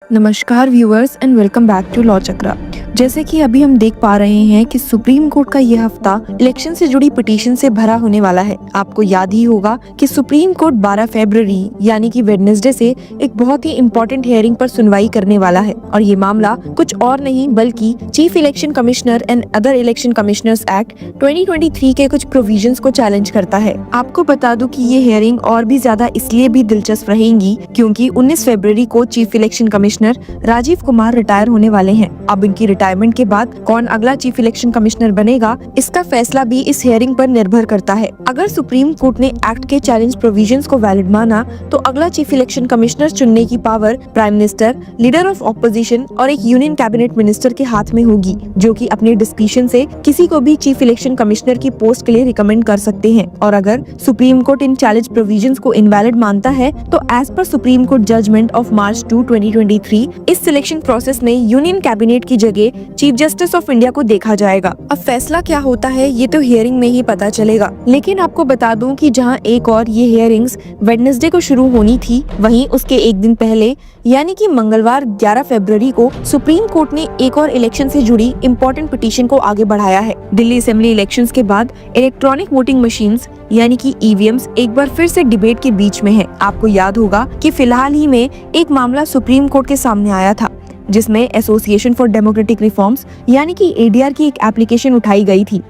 नमस्कार viewers and welcome back to law Chakra. जैसे कि अभी हम देख पा रहे हैं कि सुप्रीम कोर्ट का यह हफ्ता इलेक्शन से जुड़ी पिटीशन से भरा होने वाला है। आपको याद ही होगा कि सुप्रीम कोर्ट 12 फरवरी यानी कि वेडनेसडे से एक बहुत ही इम्पोर्टेंट हियरिंग पर सुनवाई करने वाला है और ये मामला कुछ और नहीं बल्कि chief election commissioner and other election commissioners act 2023 के कुछ प्रोविजंस को चैलेंज करता है। आपको बता दूं कि ये हियरिंग और भी ज्यादा इसलिए भी दिलचस्प रहेंगी क्योंकि 19 फरवरी को chief election commissioner Rajiv Kumar retire होने वाले हैं। अब इनकी रिटायरमेंट के बाद कौन अगला चीफ इलेक्शन कमिश्नर बनेगा, इसका फैसला भी इस हियरिंग पर निर्भर करता है। अगर सुप्रीम कोर्ट ने एक्ट के चैलेंज प्रोविजंस को वैलिड माना तो अगला चीफ इलेक्शन कमिश्नर चुनने की power prime minister, leader of opposition और एक यूनियन कैबिनेट मिनिस्टर के हाथ में होगी, जो कि अपने डिस्क्रिशन से किसी को भी चीफ इलेक्शन कमिश्नर की पोस्ट के लिए रिकमेंड कर सकते हैं। और अगर सुप्रीम कोर्ट इन चैलेंज प्रोविजंस को इनवैलिड मानता है तो as per Supreme Court judgment of March 2, 2023 इस सिलेक्शन प्रोसेस में यूनियन कैबिनेट की जगह चीफ जस्टिस ऑफ इंडिया को देखा जाएगा। अब फैसला क्या होता है ये तो हियरिंग में ही पता चलेगा, लेकिन आपको बता दूं कि जहां एक और ये हियरिंग्स वेडनेसडे को शुरू होनी थी, वहीं उसके एक दिन पहले यानी कि मंगलवार 11 फरवरी को सुप्रीम कोर्ट ने एक और इलेक्शन से जुड़ी इम्पोर्टेंट पिटीशन को आगे बढ़ाया है। दिल्ली असेंबली इलेक्शंस के बाद इलेक्ट्रॉनिक वोटिंग मशीन्स यानी कि ईवीएम्स एक बार फिर से डिबेट के बीच में है। आपको याद होगा कि फिलहाल ही में एक मामला सुप्रीम कोर्ट के सामने आया था जिसमें एसोसिएशन फॉर डेमोक्रेटिक रिफॉर्म्स यानी कि एडीआर की एक एप्लीकेशन उठाई गई थी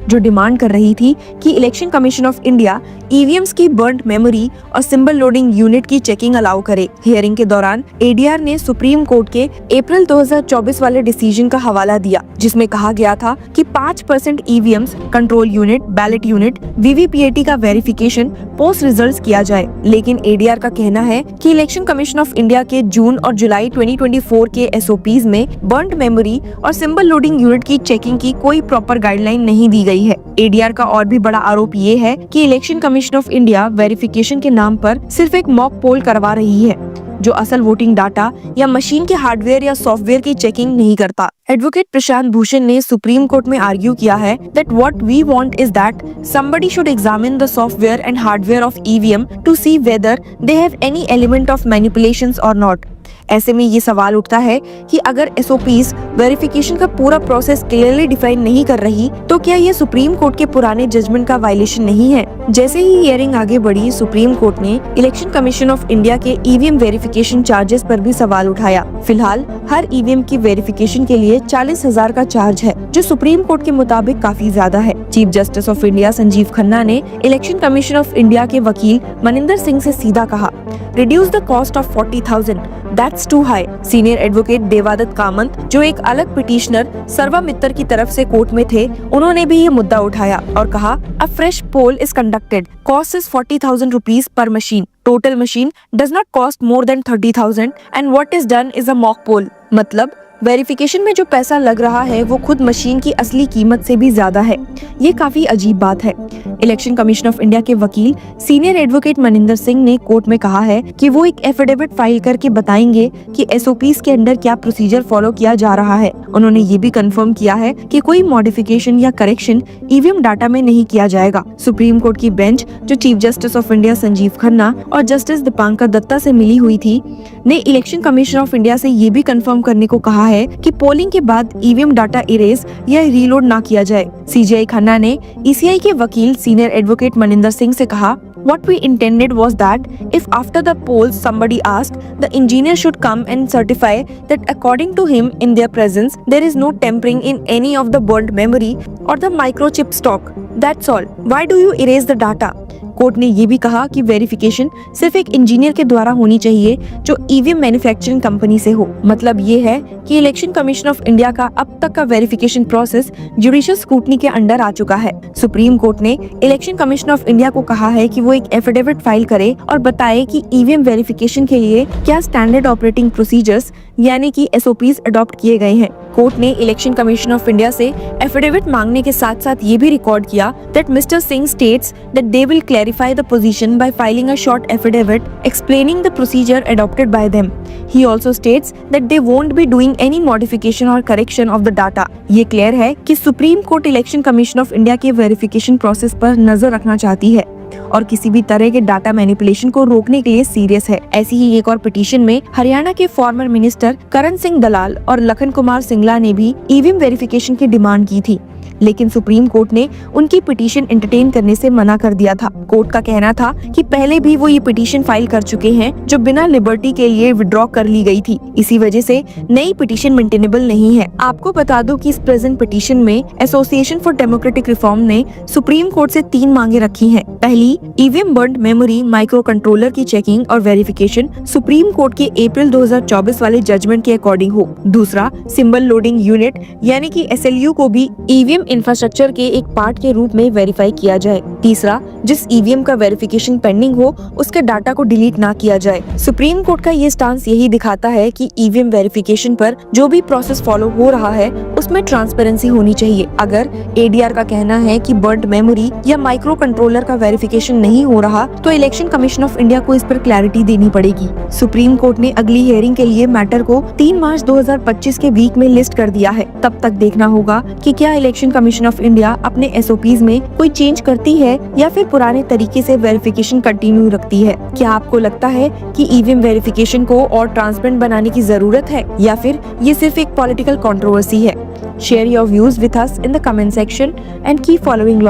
जो डिमांड कर रही थी कि election commission of India EVMs की बर्न्ड मेमोरी और सिंबल लोडिंग यूनिट की चेकिंग अलाउ करे। हियरिंग के दौरान एडीआर ने सुप्रीम कोर्ट के अप्रैल 2024 वाले डिसीजन का हवाला दिया जिसमें कहा गया था कि 5% EVMs, control unit, ballot unit, VVPAT का वेरिफिकेशन पोस्ट रिजल्ट्स किया जाए। लेकिन एडीआर का कहना है कि इलेक्शन कमीशन ऑफ इंडिया के जून और जुलाई 2024 के एसओपीज में बर्न्ड मेमोरी और सिंबल लोडिंग यूनिट की चेकिंग की कोई प्रॉपर गाइडलाइन नहीं दी गई है। एडीआर का और भी बड़ा आरोप ये है कि election commission of India verification के नाम पर सिर्फ एक मॉक पोल करवा रही है जो असल वोटिंग डाटा या मशीन के हार्डवेयर या सॉफ्टवेयर की चेकिंग नहीं करता। एडवोकेट प्रशांत भूषण ने सुप्रीम कोर्ट में आर्ग्यू किया है that what we want is that somebody should examine the software and hardware of EVM to see whether they have any element of manipulations or not। ऐसे में ये सवाल उठता है कि अगर एसओपीज वेरिफिकेशन का पूरा प्रोसेस क्लियरली डिफाइन नहीं कर रही तो क्या ये सुप्रीम कोर्ट के पुराने जजमेंट का वायलेशन नहीं है। जैसे ही हियरिंग आगे बढ़ी, सुप्रीम कोर्ट ने इलेक्शन कमीशन ऑफ इंडिया के ईवीएम वेरिफिकेशन चार्जेस पर भी सवाल उठाया। फिलहाल हर ईवीएम की वेरिफिकेशन के लिए 40,000 का चार्ज है जो सुप्रीम कोर्ट के मुताबिक काफी ज्यादा है। Chief justice of India Sanjeev Khanna ने इलेक्शन कमीशन ऑफ इंडिया के वकील मनिंदर सिंह से सीधा कहा, reduce the cost of 40,000, that's too high. Senior advocate Devadatt Kamat जो एक अलग पिटिशनर सर्वा मित्तर की तरफ से कोर्ट में थे, उन्होंने भी ये मुद्दा उठाया और कहा, a fresh poll is conducted, cost is 40,000 rupees per machine, total machine does not cost more than 30,000 and what is done is a mock poll. मतलब वेरिफिकेशन में जो पैसा लग रहा है वो खुद मशीन की असली कीमत से भी ज्यादा है। ये काफी अजीब बात है। इलेक्शन कमीशन ऑफ इंडिया के वकील सीनियर एडवोकेट मनिंदर सिंह ने कोर्ट में कहा है कि वो एक एफिडेविट फाइल करके बताएंगे कि एसओपीज के अंडर क्या प्रोसीजर फॉलो किया जा रहा है। उन्होंने ये भी कंफर्म किया है कि कोई मॉडिफिकेशन या करेक्शन ईवीएम डाटा में नहीं किया जाएगा। सुप्रीम कोर्ट की बेंच जो chief justice of India Sanjeev Khanna और जस्टिस दीपांकर दत्ता से मिली हुई थी, ने इलेक्शन कमीशन ऑफ इंडिया से ये भी कंफर्म करने को कहा है कि पोलिंग के बाद ईवीएम डाटा इरेज या रीलोड ना किया जाए। सीजीआई खन्ना ने ईसीआई के वकील सीनियर एडवोकेट मनिंदर सिंह से कहा, What we intended was that if after the polls somebody asked, the engineer should come and certify that according to him in their presence there is no tampering in any of the burned memory or the microchip stock. That's all. Why do you erase the data? Court ने ये भी कहा कि verification सिर्फ एक engineer के द्वारा होनी चाहिए जो ईवीएम मैन्युफैक्चरिंग कंपनी से हो। मतलब ये है कि इलेक्शन कमीशन ऑफ इंडिया का अब तक का वेरिफिकेशन प्रोसेस जुडिशियल स्क्रूटनी के अंडर आ चुका है। सुप्रीम कोर्ट ने इलेक्शन कमीशन ऑफ इंडिया को कहा है कि वो एक एफिडेविट फाइल करे और बताए कि ईवीएम वेरिफिकेशन के लिए क्या स्टैंडर्ड ऑपरेटिंग प्रोसीजर्स यानी कि एसओपीज अडॉप्ट किए गए हैं। कोर्ट ने इलेक्शन कमीशन ऑफ इंडिया से एफिडेविट मांगने के साथ साथ ये भी रिकॉर्ड किया that mister Singh states that they will clarify the position by filing a short affidavit explaining the procedure adopted by them. He also states that they won't be doing any modification और correction of the data. ये clear है कि supreme court election commission of India के verification process पर नजर रखना चाहती है। और किसी भी तरह के डाटा मैनिपुलेशन को रोकने के लिए सीरियस है। ऐसी ही एक और पिटीशन में हरियाणा के फॉर्मर मिनिस्टर करण सिंह दलाल और लखन कुमार सिंगला ने भी ईवीएम वेरिफिकेशन की डिमांड की थी, लेकिन सुप्रीम कोर्ट ने उनकी पिटीशन एंटरटेन करने से मना कर दिया था। कोर्ट का कहना था कि पहले भी वो ये पिटीशन फाइल कर चुके हैं जो बिना लिबर्टी के लिए विड्रॉ कर ली गई थी, इसी वजह से नई पिटीशन मेंटेनेबल नहीं है। आपको बता दो कि इस प्रेजेंट पिटीशन में एसोसिएशन फॉर डेमोक्रेटिक रिफॉर्म ने सुप्रीम कोर्ट से 3 मांगे रखी हैं। पहली, EVM burned memory micro controller की चेकिंग और वेरिफिकेशन सुप्रीम कोर्ट के अप्रैल 2024 वाले जजमेंट के अकॉर्डिंग हो। दूसरा, सिंबल लोडिंग यूनिट यानी कि SLU को भी ईवीएम इंफ्रास्ट्रक्चर के एक पार्ट के रूप में वेरीफाई किया जाए। तीसरा, जिस ईवीएम का वेरिफिकेशन पेंडिंग हो उसके डाटा को डिलीट ना किया जाए। सुप्रीम कोर्ट का ये स्टांस यही दिखाता है कि ईवीएम वेरिफिकेशन पर जो भी प्रोसेस फॉलो हो रहा है उसमें ट्रांसपेरेंसी होनी चाहिए। अगर ADR का कहना है कि बर्न्ड मेमोरी या माइक्रो कंट्रोलर का वेरिफिकेशन नहीं हो रहा तो इलेक्शन कमीशन ऑफ इंडिया को इस पर क्लैरिटी देनी पड़ेगी। सुप्रीम कोर्ट ने अगली हियरिंग के लिए मैटर को 3 मार्च 2025 के वीक में लिस्ट कर दिया है। तब तक देखना होगा कि क्या इलेक्शन कमीशन ऑफ इंडिया अपने SOPs में कोई चेंज करती है या फिर पुराने तरीके से वेरिफिकेशन कंटिन्यू रखती है। क्या आपको लगता है कि ईवीएम वेरिफिकेशन को और ट्रांसपेरेंट बनाने की जरूरत है या फिर ये सिर्फ एक पॉलिटिकल कंट्रोवर्सी है? Share your views with us in the comment section and keep following